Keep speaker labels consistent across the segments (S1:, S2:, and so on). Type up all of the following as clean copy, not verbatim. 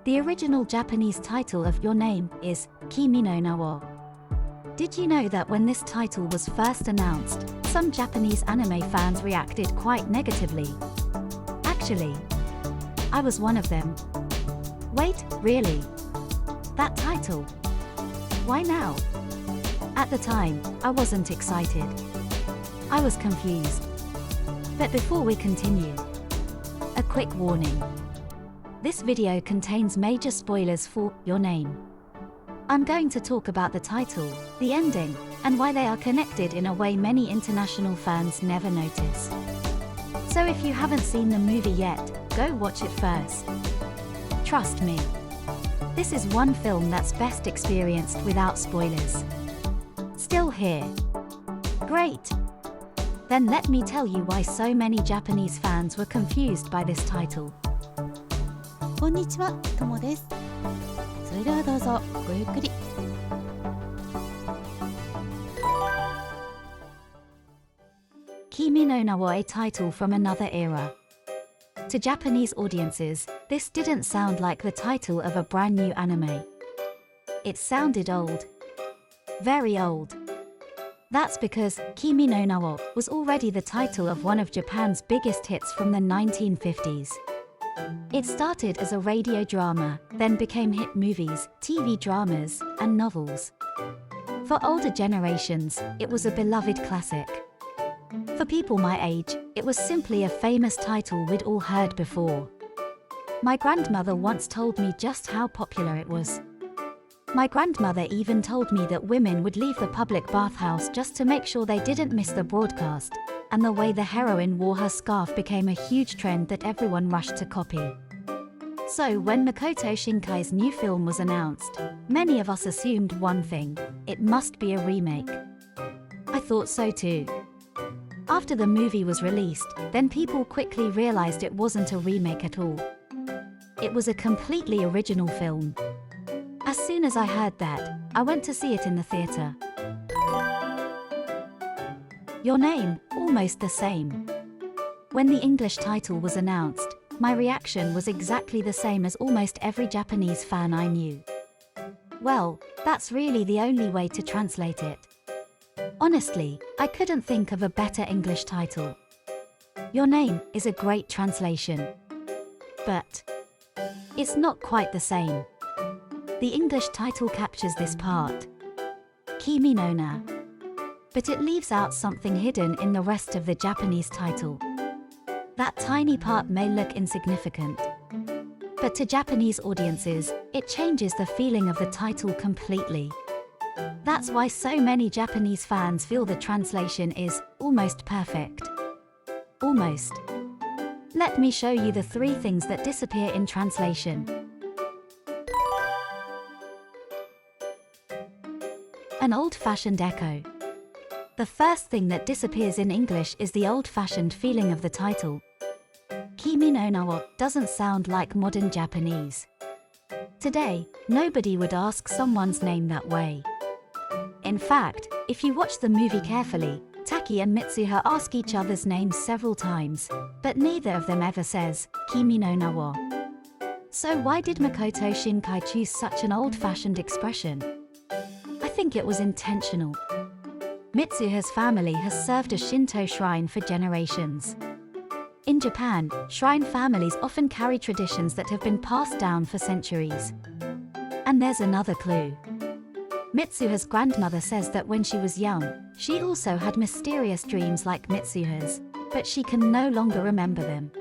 S1: The original Japanese title of Your Name is Kimi no Na wa. Did you know that when this title was first announced, some Japanese anime fans reacted quite negatively? Actually, I was one of them. Wait, really? That title? Why now? At the time, I wasn't excited. I was confused. But before we continue, a quick warning. This video contains major spoilers for Your Name. I'm going to talk about the title, the ending, and why they are connected in a way many international fans never notice. So if you haven't seen the movie yet, go watch it first. Trust me. This is one film that's best experienced without spoilers. Still here? Great! Then let me tell you why so many Japanese fans were confused by this title.
S2: こんにちは、ともです。それではどうぞごゆっくり。
S1: Kimi no Na wa, a title from another era. To Japanese audiences, this didn't sound like the title of a brand new anime. It sounded old. Very old. That's because Kimi no Na wa was already the title of one of Japan's biggest hits from the 1950s. It started as a radio drama, then became hit movies, TV dramas, and novels. For older generations, it was a beloved classic. For people my age, it was simply a famous title we'd all heard before. My grandmother once told me just how popular it was. My grandmother even told me that women would leave the public bathhouse just to make sure they didn't miss the broadcast, and the way the heroine wore her scarf became a huge trend that everyone rushed to copy. So when Makoto Shinkai's new film was announced, many of us assumed one thing: it must be a remake. I thought so too. After the movie was released, then people quickly realized it wasn't a remake at all. It was a completely original film. As soon as I heard that, I went to see it in the theater. Your Name, almost the same. When the English title was announced, my reaction was exactly the same as almost every Japanese fan I knew. Well, that's really the only way to translate it. Honestly, I couldn't think of a better English title. Your Name is a great translation. But it's not quite the same. The English title captures this part, Kimi no Na, but it leaves out something hidden in the rest of the Japanese title. That tiny part may look insignificant, but to Japanese audiences, it changes the feeling of the title completely. That's why so many Japanese fans feel the translation is almost perfect. Almost. Let me show you the 3 things that disappear in translation. An old-fashioned echo. The first thing that disappears in English is the old-fashioned feeling of the title. Kimi no Na wa doesn't sound like modern Japanese. Today, nobody would ask someone's name that way. In fact, if you watch the movie carefully, Taki and Mitsuha ask each other's names several times, but neither of them ever says, Kimi no Na wa. So why did Makoto Shinkai choose such an old-fashioned expression? I think it was intentional. Mitsuha's family has served a Shinto shrine for generations. In Japan, shrine families often carry traditions that have been passed down for centuries. And there's another clue. Mitsuha's grandmother says that when she was young, she also had mysterious dreams like Mitsuha's, but she can no longer remember them.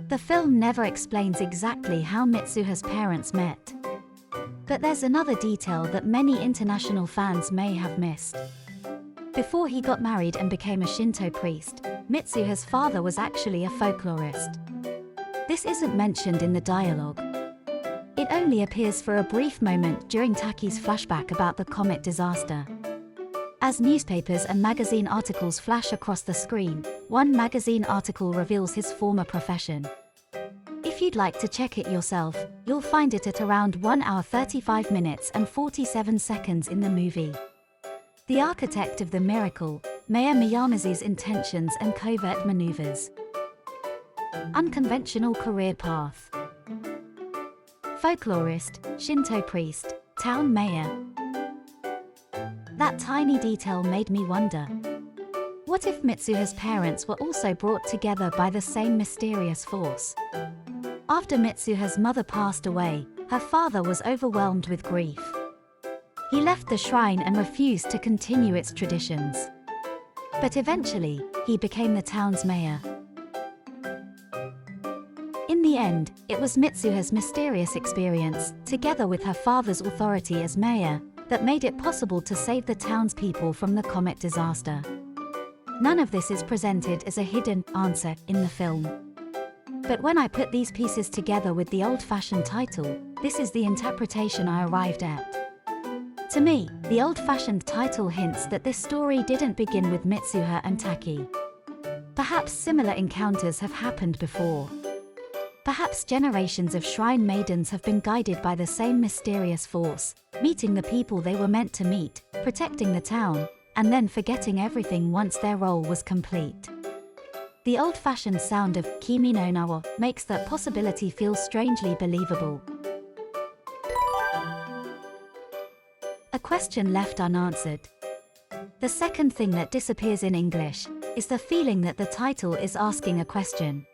S1: The film never explains exactly how Mitsuha's parents met. But there's another detail that many international fans may have missed. Before he got married and became a Shinto priest, Mitsuha's father was actually a folklorist. This isn't mentioned in the dialogue. It only appears for a brief moment during Taki's flashback about the comet disaster. As newspapers and magazine articles flash across the screen, one magazine article reveals his former profession. If you'd like to check it yourself, you'll find it at around 1 hour 35 minutes and 47 seconds in the movie. The architect of the miracle, Mayor Miyamazu's intentions and covert maneuvers. Unconventional career path. folklorist, Shinto priest, town mayor. That tiny detail made me wonder. What if Mitsuha's parents were also brought together by the same mysterious force? After Mitsuha's mother passed away, her father was overwhelmed with grief. He left the shrine and refused to continue its traditions. But eventually, he became the town's mayor. In the end, it was Mitsuha's mysterious experience, together with her father's authority as mayor, that made it possible to save the townspeople from the comet disaster. None of this is presented as a hidden answer in the film. But when I put these pieces together with the old-fashioned title, this is the interpretation I arrived at. To me, the old-fashioned title hints that this story didn't begin with Mitsuha and Taki. Perhaps similar encounters have happened before. Perhaps generations of shrine maidens have been guided by the same mysterious force, meeting the people they were meant to meet, protecting the town, and then forgetting everything once their role was complete. The old-fashioned sound of Kimi no na wa makes that possibility feel strangely believable. A question left unanswered. The second thing that disappears in English is the feeling that the title is asking a question.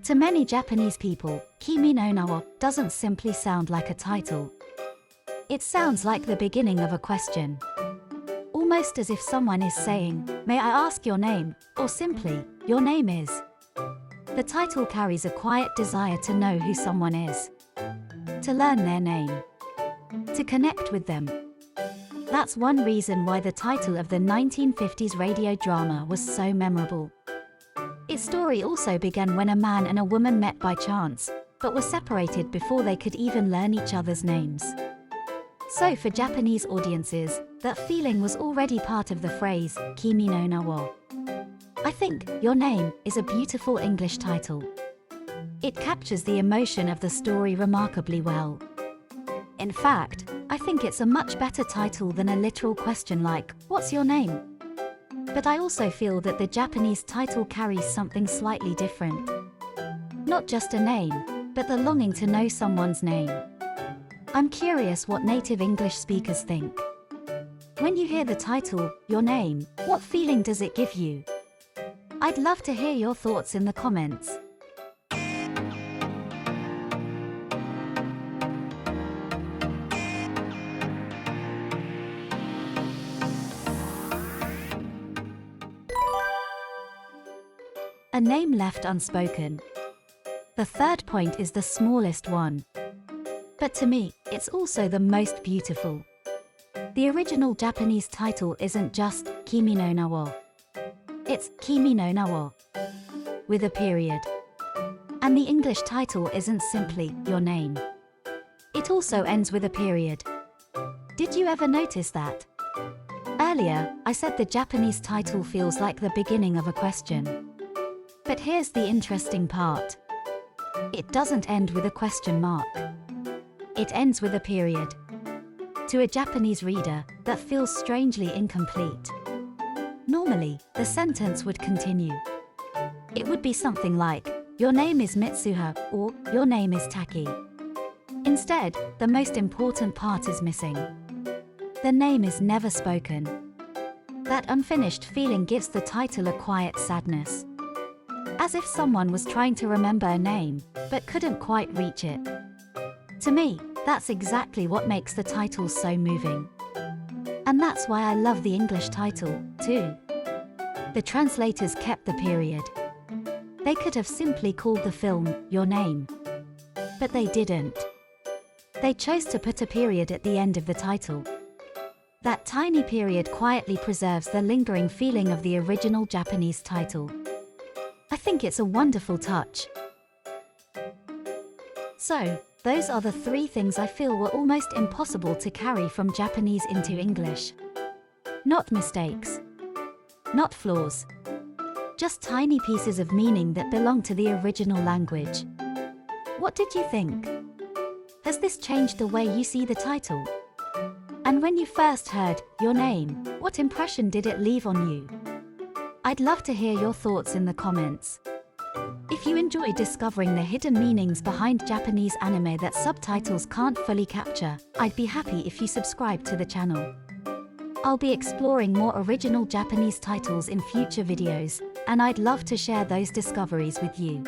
S1: To many Japanese people, Kimi no na wa doesn't simply sound like a title. It sounds like the beginning of a question. Almost as if someone is saying, "May I ask your name?" or simply, "Your name is." The title carries a quiet desire to know who someone is. To learn their name. To connect with them. That's one reason why the title of the 1950s radio drama was so memorable. Its story also began when a man and a woman met by chance, but were separated before they could even learn each other's names. So for Japanese audiences, that feeling was already part of the phrase, Kimi no na wa. I think Your Name is a beautiful English title. It captures the emotion of the story remarkably well. In fact, I think it's a much better title than a literal question like, "What's your name?" But I also feel that the Japanese title carries something slightly different. Not just a name, but the longing to know someone's name. I'm curious what native English speakers think. When you hear the title, Your Name, what feeling does it give you? I'd love to hear your thoughts in the comments. A name left unspoken. The third point is the smallest one. But to me, it's also the most beautiful. The original Japanese title isn't just Kimi no na wa. It's Kimi no na wa, with a period. And the English title isn't simply Your Name. It also ends with a period. Did you ever notice that? Earlier, I said the Japanese title feels like the beginning of a question. But here's the interesting part. It doesn't end with a question mark. It ends with a period. To a Japanese reader, that feels strangely incomplete. Normally, the sentence would continue. It would be something like, "Your name is Mitsuha," or "Your name is Taki." Instead, the most important part is missing. The name is never spoken. That unfinished feeling gives the title a quiet sadness. As if someone was trying to remember a name, but couldn't quite reach it. To me, that's exactly what makes the title so moving. And that's why I love the English title, too. The translators kept the period. They could have simply called the film Your Name. But they didn't. They chose to put a period at the end of the title. That tiny period quietly preserves the lingering feeling of the original Japanese title. I think it's a wonderful touch. So, those are the three things I feel were almost impossible to carry from Japanese into English. Not mistakes. Not flaws. Just tiny pieces of meaning that belong to the original language. What did you think? Has this changed the way you see the title? And when you first heard Your Name, what impression did it leave on you? I'd love to hear your thoughts in the comments. If you enjoy discovering the hidden meanings behind Japanese anime that subtitles can't fully capture, I'd be happy if you subscribe to the channel. I'll be exploring more original Japanese titles in future videos, and I'd love to share those discoveries with you.